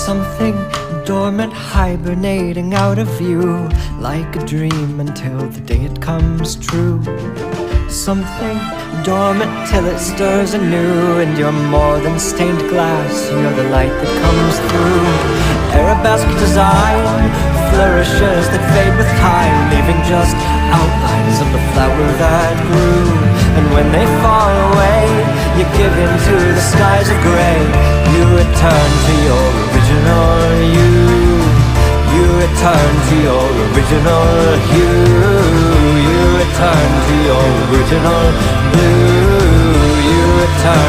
Something dormant, hibernating out of view, like a dream until the day it comes true. Something dormant till it stirs anew, and you're more than stained glass, you're the light that comes through. Arabesque design flourishes that fade with time, leaving just outlines of the flower that grew. And when they fall away, you give in to the skies of grey. You return to your original you. You return to your original hue. You return to your original blue. You return